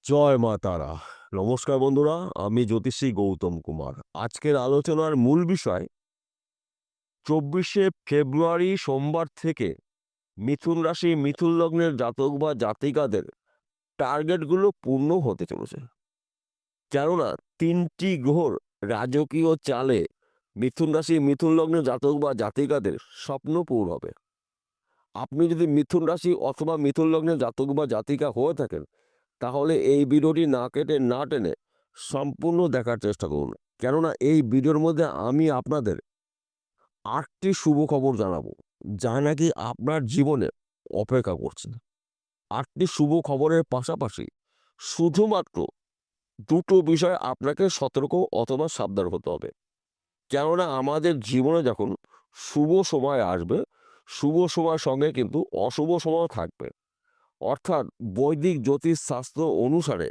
জয় মা তারা। নমস্কার বন্ধুরা, আমি জ্যোতিষী গৌতম কুমার। আজকের আলোচনার মূল বিষয় 24শে ফেব্রুয়ারি সোমবার থেকে মিথুন রাশি মিথুন লগ্নের জাতক বা জাতিকাদের টার্গেটগুলো পূর্ণ হতে চলেছে। কেননা 3টি গ্রহর রাজকীয় চালে মিথুন রাশি মিথুন লগ্নের জাতক বা জাতিকাদের স্বপ্ন পূরণ হবে। আপনি যদি মিথুন রাশি অথবা মিথুন লগ্নের জাতক বা জাতিকা হয়ে থাকেন, তাহলে এই ভিডিওটি না কেটে না টেনে সম্পূর্ণ দেখার চেষ্টা করুন। কেননা এই ভিডিওর মধ্যে আমি আপনাদের 8টি শুভ খবর জানাবো, যা নাকি আপনার জীবনে অপেক্ষা করছে। 8টি শুভ খবরের পাশাপাশি শুধুমাত্র 2টো বিষয় আপনাকে সতর্ক অথবা সাবধান হতে হবে। কেননা আমাদের জীবনে যখন শুভ সময় আসবে, শুভ সময়ের সঙ্গে কিন্তু অশুভ সময় থাকবে। অর্থাৎ বৈদিক জ্যোতিষ শাস্ত্র অনুসারে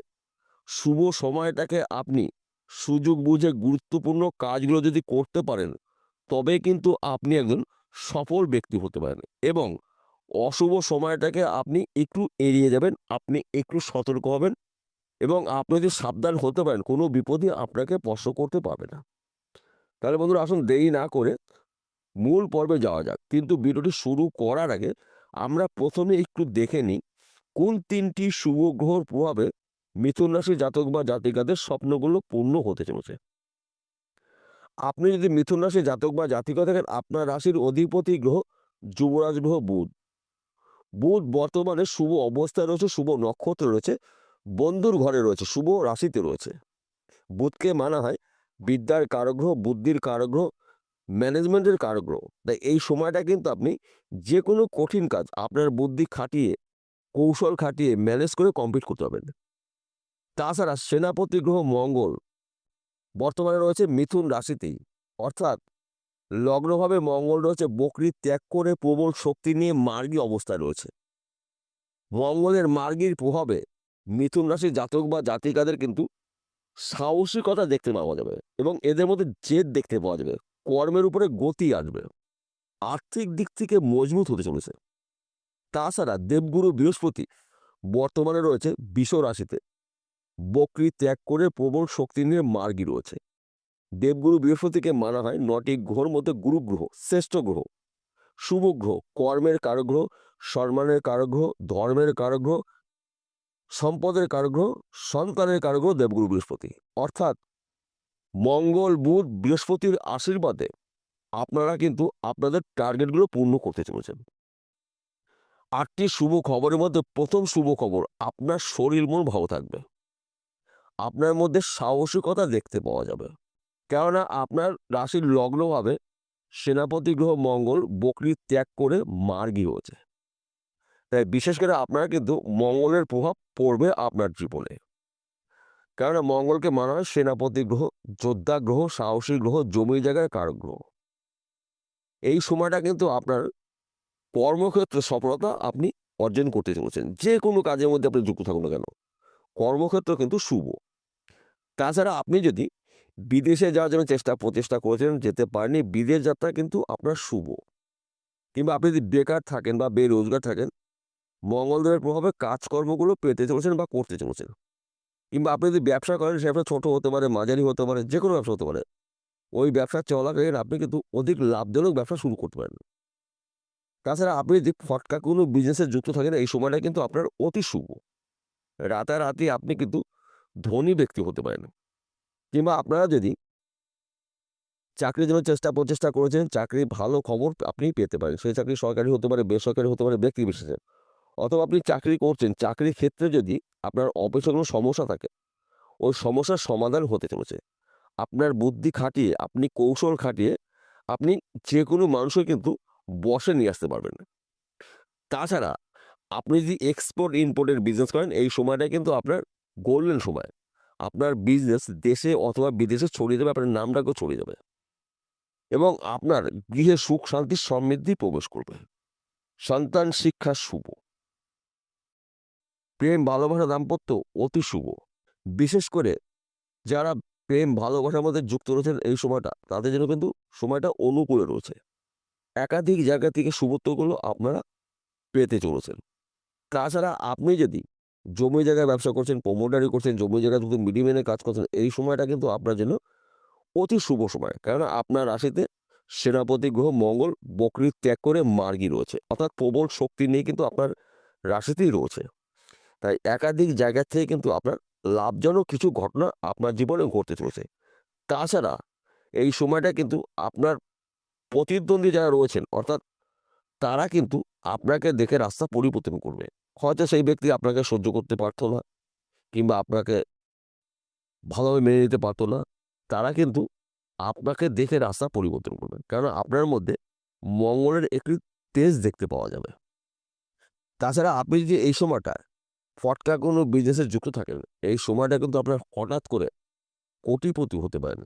শুভ সময়টাকে আপনি সুযোগ বুঝে গুরুত্বপূর্ণ কাজগুলো যদি করতে পারেন, তবে কিন্তু আপনি একজন সফল ব্যক্তি হতে পারেন। এবং অশুভ সময়টাকে আপনি একটু এড়িয়ে যাবেন, আপনি একটু সতর্ক হবেন এবং আপনি যদি সাবধান হতে পারেন, কোনো বিপদই আপনাকে স্পর্শ করতে পারবে না। তাহলে বন্ধুরা, আসুন দেরি না করে মূল পর্বে যাওয়া যাক। কিন্তু ভিডিওটি শুরু করার আগে আমরা প্রথমে একটু দেখে নিই কোন 3টি শুভ গ্রহর প্রভাবে মিথুন রাশির জাতক বা জাতিকাদের স্বপ্নগুলো পূর্ণ হতে চলেছে। আপনি যদি মিথুন রাশির জাতক বা জাতিকা থাকেন, আপনার রাশির অধিপতি গ্রহ যুবরাজ গ্রহ বুধ। বুধ বর্তমানে শুভ অবস্থায় রয়েছে, শুভ নক্ষত্র রয়েছে, বন্ধুর ঘরে রয়েছে, শুভ রাশিতে রয়েছে। বুধকে মানা হয় বিদ্যার কারগ্রহ, বুদ্ধির কারগ্রহ, ম্যানেজমেন্টের কারগ্রহ। তাই এই সময়টা কিন্তু আপনি যে কোনো কঠিন কাজ আপনার বুদ্ধি খাটিয়ে, কৌশল খাটিয়ে ম্যানেজ করে কমপ্লিট করতে পারবেন। তাছাড়া সেনাপতি গ্রহ মঙ্গল বর্তমানে রয়েছে মিথুন রাশিতেই। অর্থাৎ লগ্নভাবে মঙ্গল রয়েছে বকরি ত্যাগ করে প্রবল শক্তি নিয়ে মার্গী অবস্থায় রয়েছে। মঙ্গলের মার্গীর প্রভাবে মিথুন রাশির জাতক বা জাতিকাদের কিন্তু সাহসিকতা দেখতে পাওয়া যাবে এবং এদের মধ্যে জেদ দেখতে পাওয়া যাবে। কর্মের উপরে গতি আসবে, আর্থিক দিক থেকে মজবুত হতে চলেছে। তাছাড়া দেবগুরু বৃহস্পতি বর্তমানে রয়েছে বৃষ রাশিতে, বকরি ত্যাগ করে প্রবল শক্তি নিয়ে মার্গী রয়েছে। দেবগুরু বৃহস্পতিকে মানা হয় 9টি গ্রহের মধ্যে গুরু গ্রহ, শ্রেষ্ঠ গ্রহ, শুভ গ্রহ, কর্মের কারগ্রহ, সম্মানের কারগ্রহ, ধর্মের কারগ্রহ, সম্পদের কারগ্রহ, সন্তানের কারগ্রহ দেবগুরু বৃহস্পতি। অর্থাৎ মঙ্গল বুধ বৃহস্পতির আশীর্বাদে আপনারা কিন্তু আপনাদের টার্গেটগুলো পূর্ণ করতে চলেছেন। 8টি শুভ খবরের মধ্যে প্রথম শুভ খবর, আপনার শরীর মন ভালো থাকবে। আপনার মধ্যে সাহসিকতা দেখতে পাওয়া যাবে। কেননা আপনার রাশির লগ্নভাবে সেনাপতি গ্রহ মঙ্গল বকরি ত্যাগ করে মার্গী হয়েছে। তাই বিশেষ করে আপনার কিন্তু মঙ্গলের প্রভাব পড়বে আপনার জীবনে। কেননা মঙ্গলকে মানা হয় সেনাপতি গ্রহ, যোদ্ধা গ্রহ, সাহসী গ্রহ, জমি জায়গার কারক গ্রহ। এই সময়টা কিন্তু আপনার কর্মক্ষেত্রে সফলতা আপনি অর্জন করতে চলেছেন। যে কোনো কাজের মধ্যে আপনি যুক্ত থাকুন না কেন, কর্মক্ষেত্র কিন্তু শুভ। তাছাড়া আপনি যদি বিদেশে যাওয়ার জন্য প্রচেষ্টা করেছেন, যেতে পারেননি, বিদেশ যাত্রা কিন্তু আপনার শুভ। কিংবা আপনি যদি বেকার থাকেন বা বেরোজগার থাকেন, মঙ্গলদেবের প্রভাবে কাজকর্মগুলো পেতে চলেছেন বা করতে চলেছেন। কিংবা আপনি যদি ব্যবসা করেন, সে ব্যবসা ছোট হতে পারে, মাঝারি হতে পারে, যে কোনো ব্যবসা হতে পারে। ওই ব্যবসা চলাকালীন আপনি কিন্তু অধিক লাভজনক ব্যবসা শুরু করতে পারেন। তাছাড়া আপনি যদি ফটকা কোনো বিজনেসে যুক্ত থাকেন, এই সময়টা কিন্তু আপনার অতি শুভ। রাতারাতি আপনি কিন্তু ধনী ব্যক্তি হতে পারেন। কিংবা আপনারা যদি চাকরির জন্য প্রচেষ্টা করেছেন, চাকরির ভালো খবর আপনি পেতে পারেন। সেই চাকরি সরকারি হতে পারে, বেসরকারি হতে পারে, ব্যক্তি বিশেষে। অথবা আপনি চাকরি করছেন, চাকরির ক্ষেত্রে যদি আপনার অফিসে কোনো সমস্যা থাকে, ওই সমস্যার সমাধান হতে চলেছে। আপনার বুদ্ধি খাটিয়ে, আপনি কৌশল খাটিয়ে আপনি যে কোনো মানুষকে কিন্তু বশে নিয়ে আসতে পারবেন। তাছাড়া আপনি যদি এক্সপোর্ট ইম্পোর্টের বিজনেস করেন, এই সময়টা কিন্তু আপনার গোল্ডেন সময়। আপনার বিজনেস দেশে অথবা বিদেশে ছড়িয়ে যাবে, আপনার নামটাকেও ছড়িয়ে যাবে এবং আপনার গৃহে সুখ শান্তি সমৃদ্ধি প্রবেশ করবে। সন্তান শিক্ষা শুভ। প্রেম ভালোবাসা দাম্পত্য অতি শুভ। বিশেষ করে যারা প্রেম ভালোবাসার মধ্যে যুক্ত রয়েছেন, এই সময়টা তাদের জন্য কিন্তু সময়টা অনুকূলে রয়েছে। একাধিক জায়গা থেকে শুভত্বগুলো আপনারা পেতে চলেছেন। তাছাড়া আপনি যদি জমি জায়গায় ব্যবসা করছেন, প্রমোটারি করছেন, জমি জায়গায় যদি মিডলম্যানে কাজ করছেন, এই সময়টা কিন্তু আপনার জন্য অতি শুভ সময়। কেননা আপনার রাশিতে সেনাপতি গ্রহ মঙ্গল বকরি ত্যাগ করে মার্গী রয়েছে। অর্থাৎ প্রবল শক্তি নিয়ে কিন্তু আপনার রাশিতেই রয়েছে। তাই একাধিক জায়গা থেকে কিন্তু আপনার লাভজনক কিছু ঘটনা আপনার জীবনে ঘটতে চলেছে। তাছাড়া এই সময়টা কিন্তু আপনার প্রতিদ্বন্দ্বী যারা রয়েছেন, অর্থাৎ তারা কিন্তু আপনাকে দেখে রাস্তা পরিবর্তন করবে। হয়তো সেই ব্যক্তি আপনাকে সহ্য করতে পারত না, কিংবা আপনাকে ভালোভাবে মেনে নিতে পারত না। তারা কিন্তু আপনাকে দেখে রাস্তা পরিবর্তন করবে। কারণ আপনার মধ্যে মঙ্গলের একটি তেজ দেখতে পাওয়া যাবে। তাছাড়া আপনি যদি এই সময়টায় ফটকা কোনো বিজনেসে যুক্ত থাকেন, এই সময়টা কিন্তু আপনার হঠাৎ করে কোটিপতি হতে পারেন।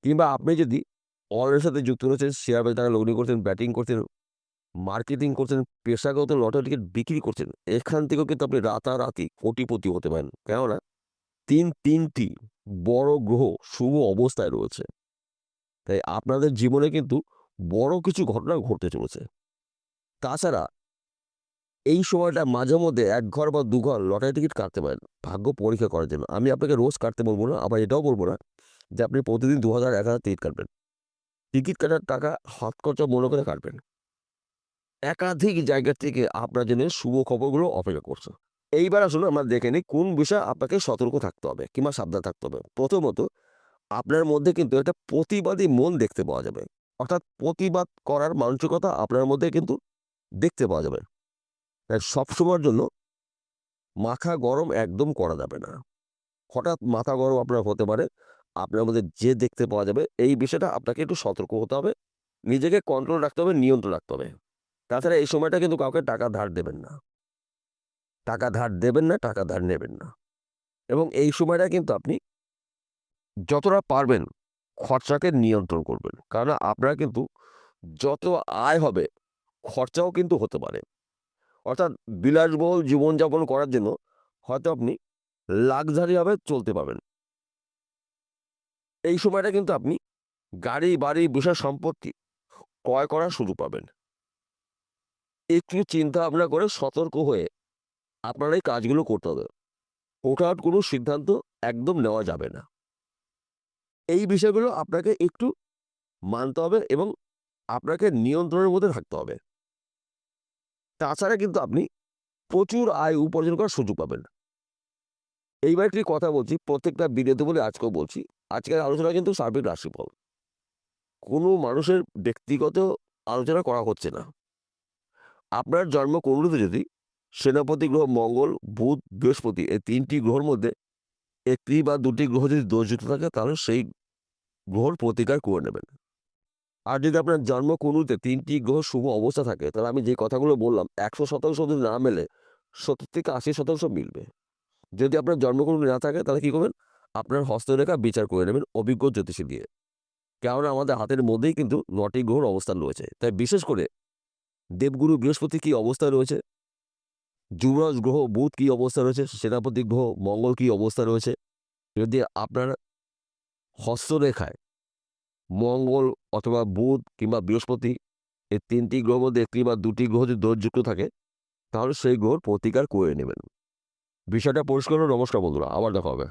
কিংবা আপনি যদি অন্যের সাথে যুক্ত রয়েছেন, শেয়ার বাজারে লগ্নি করছেন, ব্যাটিং করছেন, মার্কেটিং করছেন, পেশাগত লটারি টিকিট বিক্রি করছেন, এখান থেকেও কিন্তু আপনি রাতারাতি কোটিপতি হতে পারেন। কেননা তিনটি বড় গ্রহ শুভ অবস্থায় রয়েছে। তাই আপনাদের জীবনে কিন্তু বড় কিছু ঘটনা ঘটতে চলেছে। তাছাড়া এই সময়টা মাঝে মধ্যে ১ ঘর বা ২ ঘর লটারি টিকিট কাটতে পারেন, ভাগ্য পরীক্ষা করার জন্য। আমি আপনাকে রোজ কাটতে বলব না, আবার এটাও বলব না যে আপনি প্রতিদিন ২,০০০, ১,০০০ টিকিট কাটবেন। টিকিট কাটার টাকা হাত খরচা মনে করে কাটবেন। একাধিক জায়গা থেকে আপনার জন্য শুভ খবরগুলো অপেক্ষা করছে। এইবার আসলে আমরা দেখে নিই কোন বিষয়ে আপনাকে সতর্ক থাকতে হবে কিংবা সাবধান থাকতে হবে। প্রথমত, আপনার মধ্যে কিন্তু একটা প্রতিবাদী মন দেখতে পাওয়া যাবে। অর্থাৎ প্রতিবাদ করার মানসিকতা আপনার মধ্যে কিন্তু দেখতে পাওয়া যাবে। তাই সবসময়ের জন্য মাথা গরম একদম করা যাবে না। হঠাৎ মাথা গরম আপনার হতে পারে, আপনার মধ্যে জেদ দেখতে পাওয়া যাবে। এই বিষয়টা আপনাকে একটু সতর্ক হতে হবে। নিজেকে কন্ট্রোল রাখতে হবে, নিয়ন্ত্রণ রাখতে হবে। তাছাড়া এই সময়টা কিন্তু কাউকে টাকা ধার দেবেন না। টাকা ধার দেবেন না, টাকা ধার নেবেন না। এবং এই সময়টা কিন্তু আপনি যতটা পারবেন খরচাকে নিয়ন্ত্রণ করবেন। কারণ আপনার কিন্তু যত আয় হবে, খরচাও কিন্তু হতে পারে। অর্থাৎ বিলাসবহুল জীবনযাপন করার জন্য হয়তো আপনি লাক্সারিভাবে চলতে পারবেন। এই সময়টা কিন্তু আপনি গাড়ি, বাড়ি, বিষয় সম্পত্তি ক্রয় করার সুযোগ পাবেন। একটু চিন্তা ভাবনা করে সতর্ক হয়ে আপনার এই কাজগুলো করতে হবে। হুটহাট কোনো সিদ্ধান্ত একদম নেওয়া যাবে না। এই বিষয়গুলো আপনাকে একটু মানতে হবে এবং আপনাকে নিয়ন্ত্রণের মধ্যে থাকতে হবে। তাছাড়া কিন্তু আপনি প্রচুর আয় উপার্জন করার সুযোগ পাবেন। এইবার একটি কথা বলছি, প্রত্যেকটা ভিডিওতে বলে আজকেও বলছি। আজকের আলোচনা কিন্তু সার্বিক রাশিফল। কোনো মানুষের ব্যক্তিগত আলোচনা করা হচ্ছে না। আপনার জন্মকুণ্ডলিতে যদি সেনাপতি গ্রহ মঙ্গল, বুধ, বৃহস্পতি এই ৩টি গ্রহের মধ্যে ১টি বা ২টি গ্রহ যদি দোষযুক্ত থাকে, তাহলে সেই গ্রহর প্রতিকার করে নেবেন। আর যদি আপনার জন্মকুণ্ডলিতে ৩টি গ্রহ শুভ অবস্থা থাকে, তাহলে আমি যে কথাগুলো বললাম ১০০% যদি না মেলে, ৭০-৮০% মিলবে। যদি আপনার জন্মকুণ্ডলী না থাকে, তাহলে কী করবেন? আপনার হস্তরেখা বিচার করে নেবেন অভিজ্ঞ জ্যোতিষী দিয়ে। কেননা আমাদের হাতের মধ্যেই কিন্তু ৯টি গ্রহর অবস্থান রয়েছে। তাই বিশেষ করে দেবগুরু বৃহস্পতি কী অবস্থায় রয়েছে, যুবরাজ গ্রহ বুধ কী অবস্থা রয়েছে, সেনাপতি গ্রহ মঙ্গল কী অবস্থা রয়েছে, যদি আপনার হস্তরেখায় মঙ্গল অথবা বুধ কিংবা বৃহস্পতি এই ৩টি গ্রহের মধ্যে ১টি বা ২টি গ্রহ যদি দোষযুক্ত থাকে, তাহলে সেই গ্রহর প্রতিকার করে নেবেন। বিষয়টা পরিষ্কার হলো। নমস্কার বন্ধুরা, আবার দেখা হবে।